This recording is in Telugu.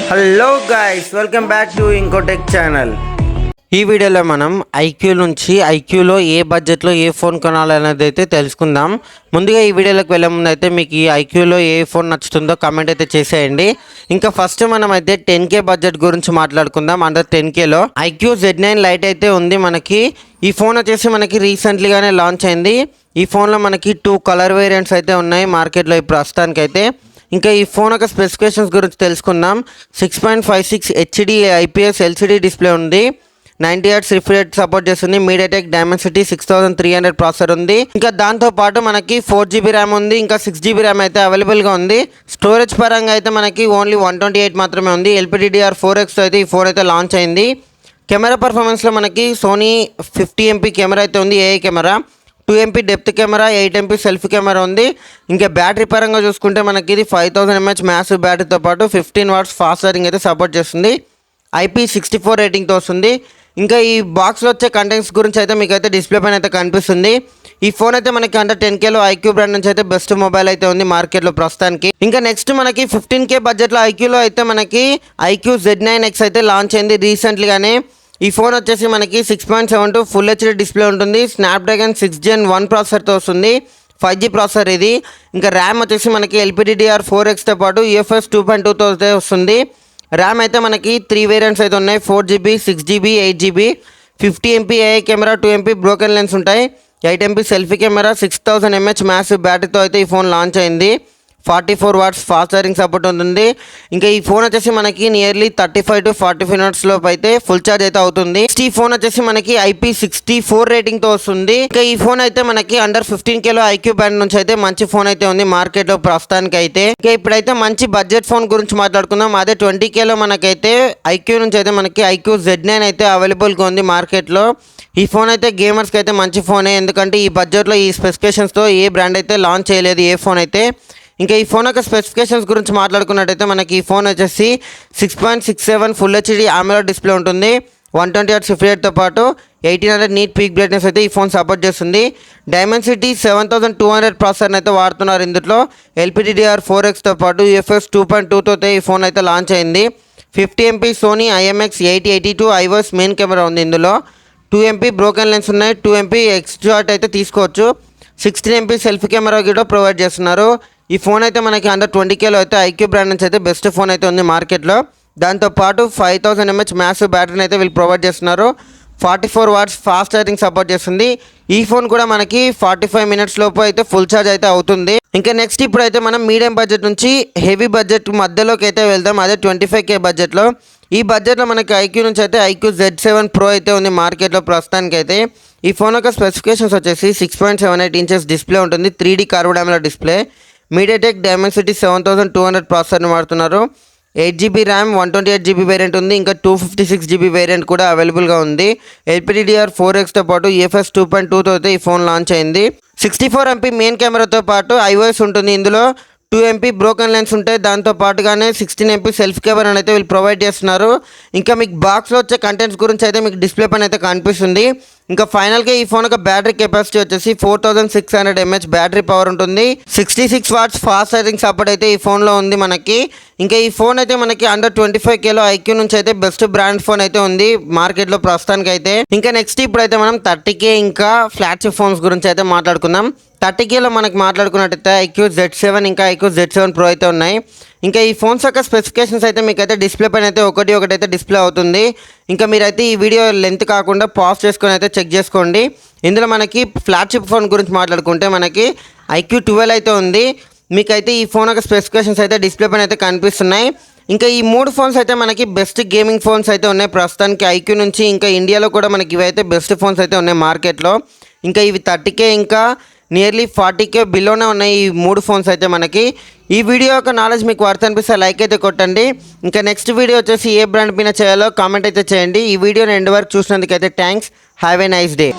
Hello guys, welcome back to ఇంకోటెక్ ఛానల్. ఈ వీడియోలో మనం ఐక్యూ నుంచి ఐక్యూలో ఏ బడ్జెట్లో ఏ ఫోన్ కొనాలనేది అయితే తెలుసుకుందాం. ముందుగా ఈ వీడియోలోకి వెళ్ళే ముందు అయితే మీకు ఈ ఐక్యూలో ఏ ఫోన్ నచ్చుతుందో కామెంట్ అయితే చేసేయండి. ఇంకా ఫస్ట్ మనం అయితే 10K బడ్జెట్ గురించి మాట్లాడుకుందాం. అండర్ 10Kలో ఐక్యూ Z9 లైట్ అయితే ఉంది మనకి. ఈ ఫోన్ వచ్చేసి మనకి రీసెంట్లీగానే లాంచ్ అయింది. ఈ ఫోన్లో మనకి 2 కలర్ వేరియంట్స్ అయితే ఉన్నాయి మార్కెట్లో ఈ ప్రస్తుతానికైతే. ఇంకా ఈ ఫోన్ యొక్క స్పెసిఫికేషన్స్ గురించి తెలుసుకుందాం. 6.56 హెచ్డి ఐపీఎస్ ఎల్సిడి డిస్ప్లే ఉంది. 90 Hz రిఫ్రెష్ రేట్ సపోర్ట్ చేస్తుంది. మీడియాటెక్ డైమెన్సిటీ 6300 ప్రాసెసర్ ఉంది. ఇంకా దాంతోపాటు మనకి 4GB ర్యామ్ ఉంది. ఇంకా 6GB ర్యామ్ అయితే అవైలబుల్గా ఉంది. స్టోరేజ్ పరంగా అయితే మనకి ఓన్లీ 128 మాత్రమే ఉంది. LPDDR4X అయితే ఈ ఫోన్ అయితే లాంచ్ అయింది. కెమెరా పర్ఫార్మెన్స్లో మనకి సోనీ 50MP కెమెరా అయితే ఉంది, AI camera. 2MP depth camera, 8MP selfie camera ఉంది. ఇంకా బ్యాటరీ పరంగా చూసుకుంటే మనకి ఇది 5000 mAh మ్యాసివ్ బ్యాటరీతో పాటు 15 watts ఫాస్ట్ ఛార్జింగ్ అయితే సపోర్ట్ చేస్తుంది. IP64 రేటింగ్తో వస్తుంది. ఇంకా ఈ బాక్స్లో వచ్చే కంటెంట్స్ గురించి అయితే మీకు అయితే డిస్ప్లే పైన అయితే కనిపిస్తుంది. ఈ ఫోన్ అయితే మనకి అండర్ 10Kలో ఐక్యూ బ్రాండ్ నుంచి అయితే బెస్ట్ మొబైల్ అయితే ఉంది మార్కెట్లో ప్రస్తుతానికి. ఇంకా నెక్స్ట్ మనకి 15K బడ్జెట్లో ఐక్యూలో అయితే మనకి ఐక్యూ Z9X అయితే లాంచ్ అయింది రీసెంట్లీగానే. ఈ ఫోన్ వచ్చేసి మనకి 6.72 ఫుల్ హెచ్డి డిస్ప్లే ఉంటుంది. స్నాప్డ్రాగన్ 6 Gen 1 ప్రాసెసర్తో వస్తుంది. 5G ప్రాసెసర్ ఇది. ఇంకా ర్యామ్ వచ్చేసి మనకి LPDDR4Xతో పాటు UFS 2.2తో అయితే వస్తుంది. ర్యామ్ అయితే మనకి 3 వేరియంట్స్ అయితే ఉన్నాయి. 4GB, 6GB, 8GB. 50MP AI camera, 2MP broken lens ఉంటాయి. 8MP selfie camera, 6000 mAh massive బ్యాటరీతో అయితే ఈ ఫోన్ లాంచ్ అయింది. 44 watts ఫాస్ట్ ఛార్జింగ్ సపోర్ట్ ఉంటుంది. ఇంకా ఈ ఫోన్ వచ్చేసి మనకి నియర్లీ 35 to 45 minutes లోపు అయితే ఫుల్ ఛార్జ్ అయితే అవుతుంది. ఈ ఫోన్ వచ్చేసి మనకి IP64 రేటింగ్తో వస్తుంది. ఇంకా ఈ ఫోన్ అయితే మనకి అండర్ 15Kలో ఐక్యూ బ్రాండ్ నుంచి అయితే మంచి ఫోన్ అయితే ఉంది మార్కెట్లో ప్రస్తుతానికి అయితే. ఇంకా ఇప్పుడైతే మంచి బడ్జెట్ ఫోన్ గురించి మాట్లాడుకుందాం. అదే 20Kలో మనకైతే ఐక్యూ నుంచి అయితే మనకి ఐక్యూ Z9 అయితే అవైలబుల్గా ఉంది మార్కెట్లో. ఈ ఫోన్ అయితే గేమర్స్కి అయితే మంచి ఫోనే, ఎందుకంటే ఈ బడ్జెట్లో ఈ స్పెసిఫికేషన్స్తో ఏ బ్రాండ్ అయితే లాంచ్ చేయలేదు ఏ ఫోన్ అయితే. ఇంకా ఈ ఫోన్ యొక్క స్పెసిఫికేషన్స్ గురించి మాట్లాడుకున్నట్టయితే మనకి ఈ ఫోన్ వచ్చేసి 6.67 ఫుల్ హెచ్డి AMOLED డిస్ప్లే ఉంటుంది. 120 Hz రిఫ్రెష్ రేట్తో పాటు 1800 నీట్ పీక్ బ్రైట్నెస్ అయితే ఈ ఫోన్ సపోర్ట్ చేస్తుంది. డైమెన్సిటీ 7200 ప్రాసెసర్ని అయితే వాడుతున్నారు ఇందులో. LPDDR4Xతో పాటు UFS 2.2తో ఈ ఫోన్ అయితే లాంచ్ అయింది. 50MP Sony IMX8082 IOS main camera ఉంది ఇందులో. 2MP బ్రోకెన్ లెన్స్ ఉన్నాయి. 2MP ఎక్స్ట్రాట్ అయితే తీసుకోవచ్చు. 16MP సెల్ఫీ కెమెరా కూడా ప్రొవైడ్ చేస్తున్నారు. ఈ ఫోన్ అయితే మనకి అండర్ 20Kలో అయితే ఐక్యూ బ్రాండ్ నుంచి అయితే బెస్ట్ ఫోన్ అయితే ఉంది మార్కెట్లో. దాంతోపాటు 5000 mAh మ్యాసివ్ బ్యాటరీని అయితే వీళ్ళు ప్రొవైడ్ చేస్తున్నారు. 44 watts ఫాస్ట్ ఛార్జింగ్ సపోర్ట్ చేస్తుంది. ఈ ఫోన్ కూడా మనకి 45 minutes లోపు అయితే ఫుల్ ఛార్జ్ అయితే అవుతుంది. ఇంకా నెక్స్ట్ ఇప్పుడైతే మనం మీడియం బడ్జెట్ నుంచి హెవీ బడ్జెట్ మధ్యలోకి అయితే వెళ్దాం. అదే 25K బడ్జెట్లో. ఈ బడ్జెట్లో మనకి ఐక్యూ నుంచి అయితే ఐక్యూ Z7 Pro అయితే ఉంది మార్కెట్లో ప్రస్తుతానికి అయితే. ఈ ఫోన్ యొక్క స్పెసిఫికేషన్స్ వచ్చేసి 6.78 inches డిస్ప్లే ఉంటుంది. 3D curved AMOLED display. MediaTek Dimensity 7200 ప్రాసెసర్ని వాడుతున్నారు. 8GB ర్యామ్, 128GB వేరియంట్ ఉంది. ఇంకా 256GB వేరియంట్ కూడా అవైలబుల్గా ఉంది. LPDDR4Xతో పాటు UFS 2.2తో అయితే ఈ ఫోన్ లాంచ్ అయింది. 64MP మెయిన్ కెమెరాతో పాటు iOS ఉంటుంది ఇందులో. 2MP బ్రోకెన్ లెన్స్ ఉంటాయి. దాంతో పాటుగానే 16MP సెల్ఫీ కెమెరాని అయితే వీళ్ళు ప్రొవైడ్ చేస్తున్నారు. ఇంకా మీకు బాక్స్లో వచ్చే కంటెంట్స్ గురించి అయితే మీకు డిస్ప్లే పైన అయితే కనిపిస్తుంది. ఇంకా ఫైనల్గా ఈ ఫోన్ యొక్క బ్యాటరీ కెపాసిటీ వచ్చేసి 4600 mAh బ్యాటరీ పవర్ ఉంటుంది. 66 watts ఫాస్ట్ ఛార్జింగ్ సపోర్ట్ అయితే ఈ ఫోన్లో ఉంది మనకి. ఇంకా ఈ ఫోన్ అయితే మనకి అండర్ 25Kలో ఐక్యూ నుంచి అయితే బెస్ట్ బ్రాండ్ ఫోన్ అయితే ఉంది మార్కెట్లో ప్రస్తుతానికి అయితే. ఇంకా నెక్స్ట్ ఇప్పుడైతే మనం 30K ఇంకా ఫ్లాగ్షిప్ ఫోన్స్ గురించి అయితే మాట్లాడుకుందాం. 30Kలో మనకి మాట్లాడుకున్నట్టయితే ఐక్యూ Z7 ఇంకా ఐక్యూ Z7 Pro అయితే ఉన్నాయి. ఇంకా ఈ ఫోన్స్ యొక్క స్పెసిఫికేషన్స్ అయితే మీకు అయితే డిస్ప్లే పైన అయితే ఒకటైతే డిస్ప్లే అవుతుంది. ఇంకా మీరైతే ఈ వీడియో లెంత్ కాకుండా పాజ్ చేసుకొని అయితే చెక్ చేసుకోండి. ఇందులో మనకి ఫ్లాగ్షిప్ ఫోన్ గురించి మాట్లాడుకుంటే మనకి ఐక్యూ 12 అయితే ఉంది. మీకైతే ఈ ఫోన్ యొక్క స్పెసిఫికేషన్స్ అయితే డిస్ప్లే పైన అయితే కనిపిస్తున్నాయి. ఇంకా ఈ 3 ఫోన్స్ అయితే మనకి బెస్ట్ గేమింగ్ ఫోన్స్ అయితే ఉన్నాయి ప్రస్తుతానికి ఐక్యూ నుంచి. ఇంకా ఇండియాలో కూడా మనకి ఇవైతే బెస్ట్ ఫోన్స్ అయితే ఉన్నాయి మార్కెట్లో. ఇంకా ఇవి 30K ఇంకా నియర్లీ 40K బిలోనే ఉన్నాయి ఈ 3 ఫోన్స్ అయితే మనకి. ఈ వీడియో యొక్క నాలెడ్జ్ మీకు వర్త్ అనిపిస్తే లైక్ అయితే కొట్టండి. ఇంకా నెక్స్ట్ వీడియో వచ్చేసి ఏ బ్రాండ్ పైన చేయాలో కామెంట్ అయితే చేయండి. ఈ వీడియోని ఎండ్ వరకు చూసినందుకైతే thanks. Have a nice day.